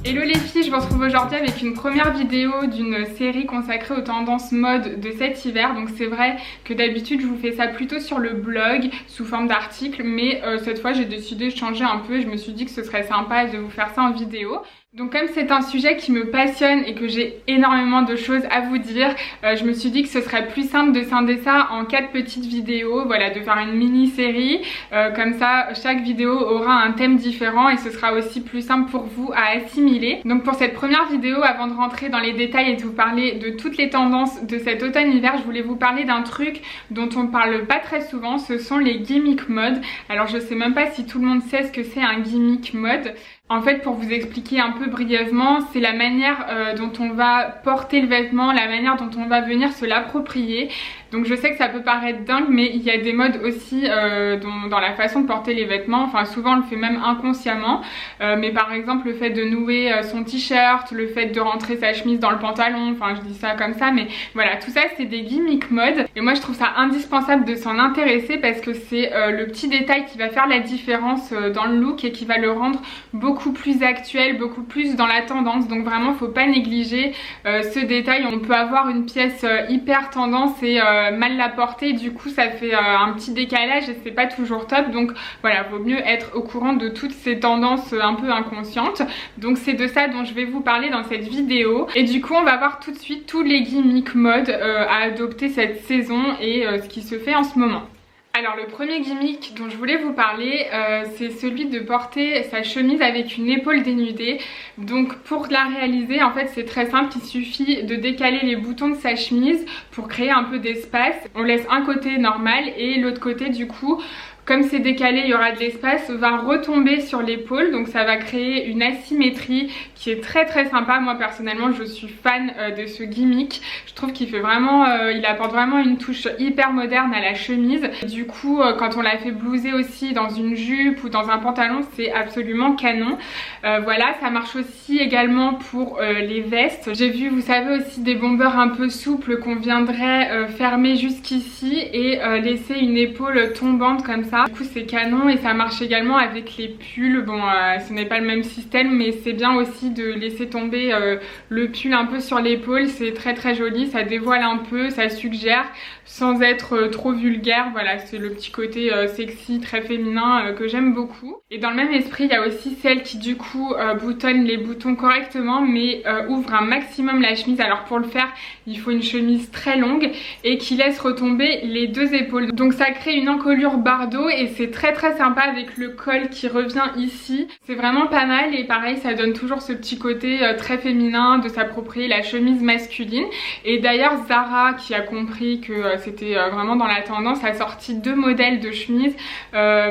Hello les filles, je vous retrouve aujourd'hui avec une première vidéo d'une série consacrée aux tendances mode de cet hiver. Donc c'est vrai que d'habitude je vous fais ça plutôt sur le blog sous forme d'article, mais cette fois j'ai décidé de changer un peu et je me suis dit que ce serait sympa de vous faire ça en vidéo. Donc comme c'est un sujet qui me passionne et que j'ai énormément de choses à vous dire, je me suis dit que ce serait plus simple de scinder ça en 4 petites vidéos, voilà, de faire une mini-série, comme ça chaque vidéo aura un thème différent et ce sera aussi plus simple pour vous à assimiler. Donc pour cette première vidéo, avant de rentrer dans les détails et de vous parler de toutes les tendances de cet automne-hiver, je voulais vous parler d'un truc dont on ne parle pas très souvent, ce sont les gimmicks mode. Alors je sais même pas si tout le monde sait ce que c'est un gimmick mode. En fait, pour vous expliquer un peu brièvement, c'est la manière dont on va porter le vêtement, la manière dont on va venir se l'approprier. Donc je sais que ça peut paraître dingue, mais il y a des modes aussi dans la façon de porter les vêtements. Enfin souvent on le fait même inconsciemment, mais par exemple le fait de nouer son t-shirt, le fait de rentrer sa chemise dans le pantalon, enfin je dis ça comme ça, mais voilà, tout ça c'est des gimmicks mode. Et moi je trouve ça indispensable de s'en intéresser parce que c'est le petit détail qui va faire la différence dans le look et qui va le rendre beaucoup plus actuel, beaucoup plus dans la tendance. Donc vraiment faut pas négliger ce détail. On peut avoir une pièce hyper tendance et mal la porter, du coup ça fait un petit décalage et c'est pas toujours top. Donc voilà, vaut mieux être au courant de toutes ces tendances un peu inconscientes. Donc c'est de ça dont je vais vous parler dans cette vidéo. Et du coup on va voir tout de suite tous les gimmicks mode à adopter cette saison et ce qui se fait en ce moment. Alors le premier gimmick dont je voulais vous parler, c'est celui de porter sa chemise avec une épaule dénudée. Donc pour la réaliser, en fait c'est très simple, il suffit de décaler les boutons de sa chemise pour créer un peu d'espace. On laisse un côté normal et l'autre côté du coup, comme c'est décalé, il y aura de l'espace, va retomber sur l'épaule, donc ça va créer une asymétrie qui est très très sympa. Moi personnellement je suis fan de ce gimmick, je trouve qu'il fait vraiment, il apporte vraiment une touche hyper moderne à la chemise. Du coup quand on la fait blouser aussi dans une jupe ou dans un pantalon, c'est absolument canon. Voilà, ça marche aussi également pour les vestes. J'ai vu, vous savez, aussi des bombers un peu souples qu'on viendrait fermer jusqu'ici et laisser une épaule tombante comme ça. Du coup c'est canon et ça marche également avec les pulls. Bon ce n'est pas le même système, mais c'est bien aussi de laisser tomber le pull un peu sur l'épaule, c'est très très joli, ça dévoile un peu, ça suggère sans être trop vulgaire. Voilà, c'est le petit côté sexy, très féminin que j'aime beaucoup. Et dans le même esprit, il y a aussi celle qui du coup boutonne les boutons correctement mais ouvre un maximum la chemise. Alors pour le faire, il faut une chemise très longue et qui laisse retomber les deux épaules. Donc ça crée une encolure bardeau et c'est très très sympa avec le col qui revient ici. C'est vraiment pas mal et pareil, ça donne toujours ce petit côté très féminin de s'approprier la chemise masculine. Et d'ailleurs Zara, qui a compris que c'était vraiment dans la tendance, a sorti 2 modèles de chemises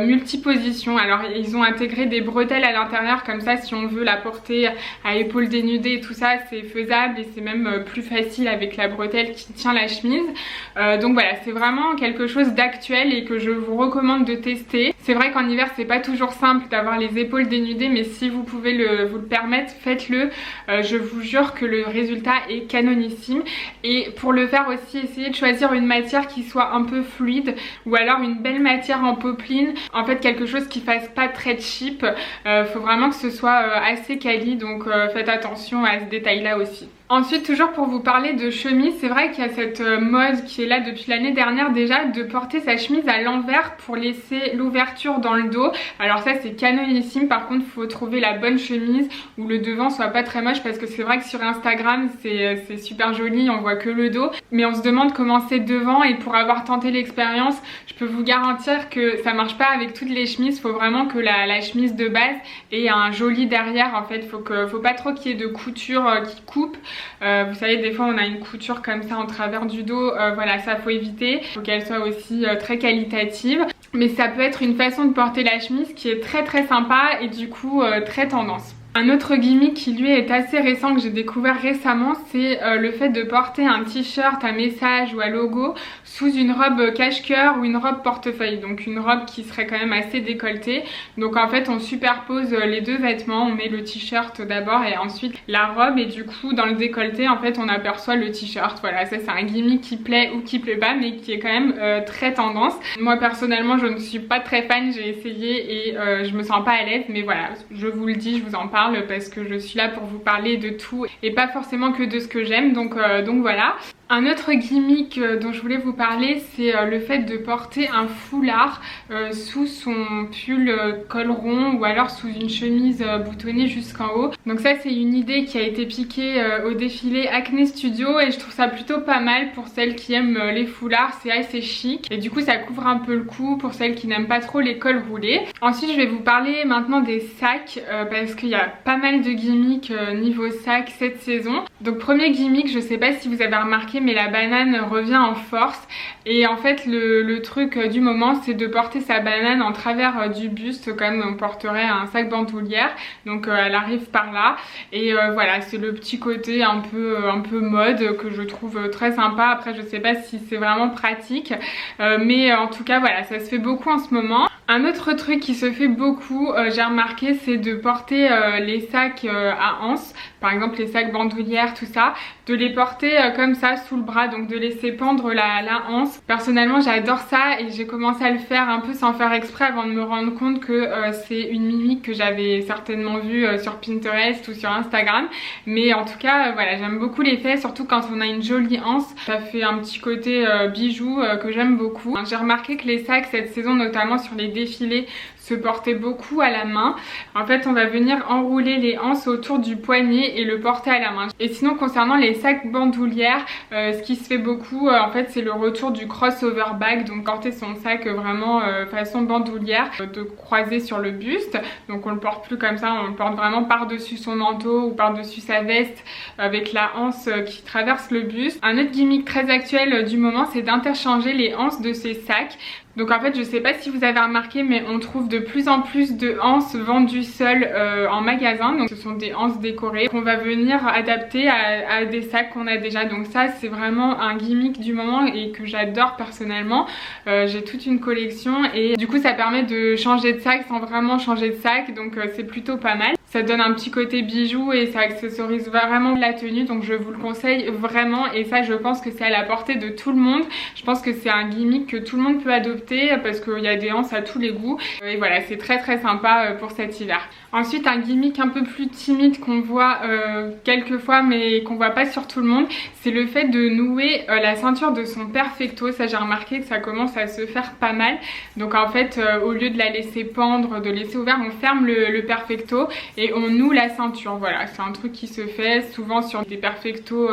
multiposition. Alors ils ont intégré des bretelles à l'intérieur, comme ça si on veut la porter à épaules dénudées et tout ça c'est faisable et c'est même plus facile avec la bretelle qui tient la chemise. Donc voilà, c'est vraiment quelque chose d'actuel et que je vous recommande de tester. C'est vrai qu'en hiver c'est pas toujours simple d'avoir les épaules dénudées, mais si vous pouvez vous le permettre, faites-le. Je vous jure que le résultat est canonissime. Et pour le faire aussi, essayez de choisir une matière qui soit un peu fluide ou alors une belle matière en popeline. En fait quelque chose qui fasse pas très cheap. Faut vraiment que ce soit assez quali, donc faites attention à ce détail là aussi. Ensuite, toujours pour vous parler de chemise, c'est vrai qu'il y a cette mode qui est là depuis l'année dernière déjà de porter sa chemise à l'envers pour laisser l'ouverture dans le dos. Alors ça c'est canonissime, par contre il faut trouver la bonne chemise où le devant soit pas très moche, parce que c'est vrai que sur Instagram c'est super joli, on voit que le dos, mais on se demande comment c'est devant. Et pour avoir tenté l'expérience, je peux vous garantir que ça marche pas avec toutes les chemises. Il faut vraiment que la chemise de base ait un joli derrière. En fait faut pas trop qu'il y ait de couture qui coupe. Vous savez, des fois on a une couture comme ça en travers du dos, voilà, ça faut éviter. Faut qu'elle soit aussi très qualitative. Mais ça peut être une façon de porter la chemise qui est très très sympa et du coup très tendance. Un autre gimmick qui lui est assez récent, que j'ai découvert récemment, c'est le fait de porter un t-shirt à message ou à logo sous une robe cache-cœur ou une robe portefeuille, donc une robe qui serait quand même assez décolletée. Donc en fait on superpose les deux vêtements, on met le t-shirt d'abord et ensuite la robe, et du coup dans le décolleté en fait on aperçoit le t-shirt. Voilà, ça c'est un gimmick qui plaît ou qui plaît pas, mais qui est quand même très tendance. Moi personnellement je ne suis pas très fan, j'ai essayé et je me sens pas à l'aise, mais voilà, je vous le dis, je vous en parle. parle parce que je suis là pour vous parler de tout et pas forcément que de ce que j'aime, donc voilà. Un autre gimmick dont je voulais vous parler, c'est le fait de porter un foulard sous son pull col rond ou alors sous une chemise boutonnée jusqu'en haut. Donc ça, c'est une idée qui a été piquée au défilé Acne Studio et je trouve ça plutôt pas mal pour celles qui aiment les foulards, c'est assez chic et du coup ça couvre un peu le cou pour celles qui n'aiment pas trop les cols roulés. Ensuite, je vais vous parler maintenant des sacs parce qu'il y a pas mal de gimmicks niveau sac cette saison. Donc premier gimmick, je sais pas si vous avez remarqué, mais la banane revient en force et en fait le truc du moment, c'est de porter sa banane en travers du buste comme on porterait un sac bandoulière, donc elle arrive par là et voilà, c'est le petit côté un peu mode que je trouve très sympa. Après je sais pas si c'est vraiment pratique mais en tout cas voilà, ça se fait beaucoup en ce moment. Un autre truc qui se fait beaucoup, j'ai remarqué, c'est de porter les sacs à anse, par exemple les sacs bandoulières, tout ça, de les porter comme ça sous le bras, donc de laisser pendre la anse. Personnellement, j'adore ça et j'ai commencé à le faire un peu sans faire exprès avant de me rendre compte que c'est une mimique que j'avais certainement vue sur Pinterest ou sur Instagram. Mais en tout cas, voilà, j'aime beaucoup l'effet, surtout quand on a une jolie anse. Ça fait un petit côté bijou que j'aime beaucoup. J'ai remarqué que les sacs cette saison, notamment sur les défilés, se portaient beaucoup à la main. En fait, on va venir enrouler les anses autour du poignet et le porter à la main. Et sinon, concernant les sacs bandoulières, ce qui se fait beaucoup, en fait, c'est le retour du crossover bag, donc porter son sac vraiment façon bandoulière, de croiser sur le buste. Donc on le porte plus comme ça, on le porte vraiment par-dessus son manteau ou par-dessus sa veste avec la anse qui traverse le buste. Un autre gimmick très actuel du moment, c'est d'interchanger les anses de ces sacs. Donc en fait, je sais pas si vous avez remarqué, mais on trouve de plus en plus de anses vendues seules en magasin. Donc ce sont des anses décorées qu'on va venir adapter à des sacs qu'on a déjà. Donc ça, c'est vraiment un gimmick du moment et que j'adore personnellement. J'ai toute une collection et du coup ça permet de changer de sac sans vraiment changer de sac. Donc c'est plutôt pas mal. Ça donne un petit côté bijou et ça accessorise vraiment la tenue, donc je vous le conseille vraiment. Et ça, je pense que c'est à la portée de tout le monde. Je pense que c'est un gimmick que tout le monde peut adopter parce qu'il y a des anses à tous les goûts. Et voilà, c'est très très sympa pour cet hiver. Ensuite, un gimmick un peu plus timide qu'on voit quelques fois mais qu'on voit pas sur tout le monde, c'est le fait de nouer la ceinture de son perfecto. Ça, j'ai remarqué que ça commence à se faire pas mal. Donc en fait, au lieu de la laisser pendre, de laisser ouvert, on ferme le perfecto et on noue la ceinture. Voilà, c'est un truc qui se fait souvent sur des perfectos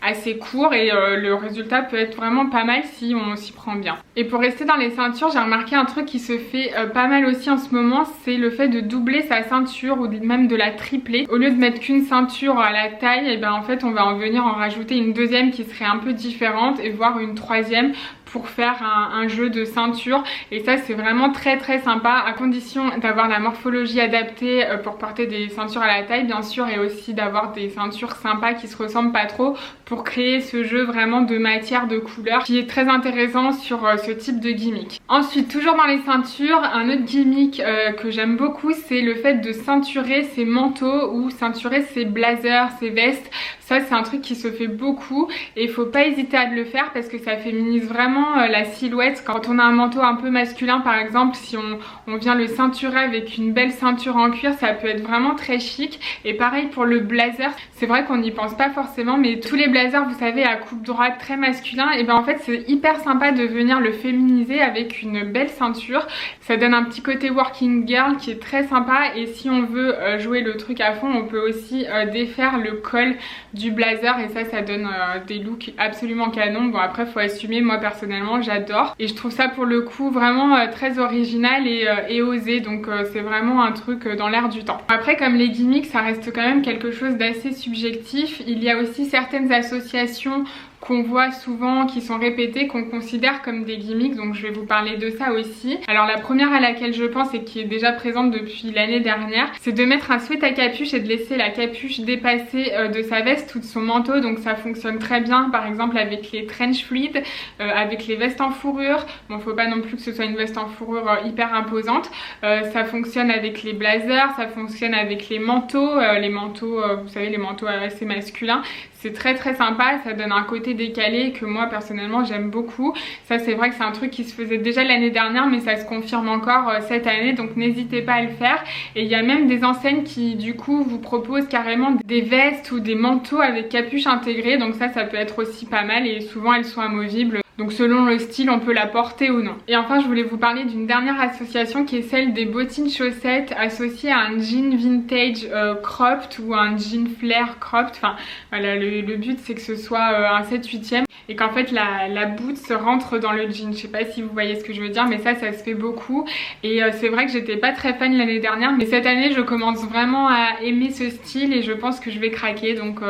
assez courts et le résultat peut être vraiment pas mal si on s'y prend bien. Et pour rester dans les ceintures, j'ai remarqué un truc qui se fait pas mal aussi en ce moment, c'est le fait de doubler sa ceinture ou même de la tripler. Au lieu de mettre qu'une ceinture à la taille, et bien en fait on va en venir en rajouter une deuxième qui serait un peu différente et voire une troisième pour faire un jeu de ceinture. Et ça, c'est vraiment très très sympa, à condition d'avoir la morphologie adaptée pour porter des ceintures à la taille bien sûr, et aussi d'avoir des ceintures sympas qui se ressemblent pas trop pour créer ce jeu vraiment de matière, de couleur qui est très intéressant sur ce type de gimmick. Ensuite, toujours dans les ceintures, un autre gimmick que j'aime beaucoup, c'est le fait de ceinturer ses manteaux ou ceinturer ses blazers, ses vestes. Ça, c'est un truc qui se fait beaucoup et il faut pas hésiter à le faire parce que ça féminise vraiment la silhouette. Quand on a un manteau un peu masculin par exemple, si on vient le ceinturer avec une belle ceinture en cuir, ça peut être vraiment très chic. Et pareil pour le blazer, c'est vrai qu'on n'y pense pas forcément, mais tous les blazers, vous savez, à coupe droite, très masculin, et bien en fait c'est hyper sympa de venir le féminiser avec une belle ceinture. Ça donne un petit côté working girl qui est très sympa, et si on veut jouer le truc à fond, on peut aussi défaire le col du blazer et ça donne des looks absolument canon. Bon, après faut assumer, moi personnellement j'adore et je trouve ça pour le coup vraiment très original et osé, donc c'est vraiment un truc dans l'air du temps. Après, comme les gimmicks, ça reste quand même quelque chose d'assez subjectif. Il y a aussi certaines associations qu'on voit souvent, qui sont répétées, qu'on considère comme des gimmicks, donc je vais vous parler de ça aussi. Alors la première à laquelle je pense et qui est déjà présente depuis l'année dernière, c'est de mettre un sweat à capuche et de laisser la capuche dépasser de sa veste ou de son manteau. Donc ça fonctionne très bien par exemple avec les trench fluides, avec les vestes en fourrure. Bon, faut pas non plus que ce soit une veste en fourrure hyper imposante. Ça fonctionne avec les blazers, ça fonctionne avec les manteaux, vous savez, les manteaux assez masculins. C'est très très sympa, ça donne un côté beauté décalée que moi personnellement j'aime beaucoup. Ça c'est vrai que c'est un truc qui se faisait déjà l'année dernière, mais ça se confirme encore cette année, donc n'hésitez pas à le faire. Et il y a même des enseignes qui du coup vous proposent carrément des vestes ou des manteaux avec capuche intégrée, donc ça peut être aussi pas mal et souvent elles sont amovibles. Donc selon le style, on peut la porter ou non. Et enfin, je voulais vous parler d'une dernière association qui est celle des bottines chaussettes associées à un jean vintage cropped ou un jean flare cropped. Enfin voilà, le but c'est que ce soit un 7/8e et qu'en fait la boot se rentre dans le jean. Je sais pas si vous voyez ce que je veux dire, mais ça se fait beaucoup. Et c'est vrai que j'étais pas très fan l'année dernière, mais cette année je commence vraiment à aimer ce style et je pense que je vais craquer. Donc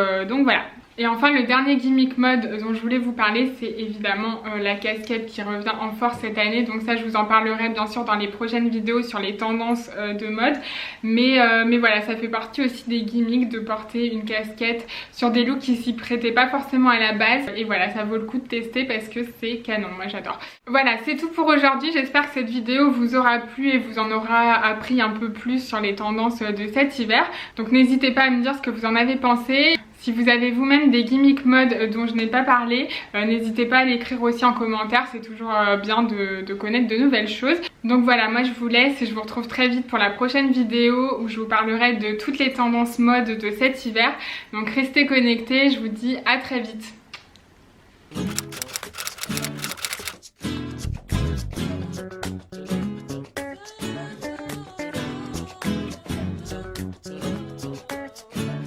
voilà. Et enfin le dernier gimmick mode dont je voulais vous parler, c'est évidemment la casquette qui revient en force cette année. Donc ça je vous en parlerai bien sûr dans les prochaines vidéos sur les tendances de mode. Mais voilà, ça fait partie aussi des gimmicks de porter une casquette sur des looks qui s'y prêtaient pas forcément à la base. Et voilà, ça vaut le coup de tester parce que c'est canon, moi j'adore. Voilà, c'est tout pour aujourd'hui. J'espère que cette vidéo vous aura plu et vous en aura appris un peu plus sur les tendances de cet hiver. Donc n'hésitez pas à me dire ce que vous en avez pensé. Si vous avez vous-même des gimmicks mode dont je n'ai pas parlé, n'hésitez pas à l'écrire aussi en commentaire, c'est toujours bien de connaître de nouvelles choses. Donc voilà, moi je vous laisse et je vous retrouve très vite pour la prochaine vidéo où je vous parlerai de toutes les tendances mode de cet hiver. Donc restez connectés, je vous dis à très vite.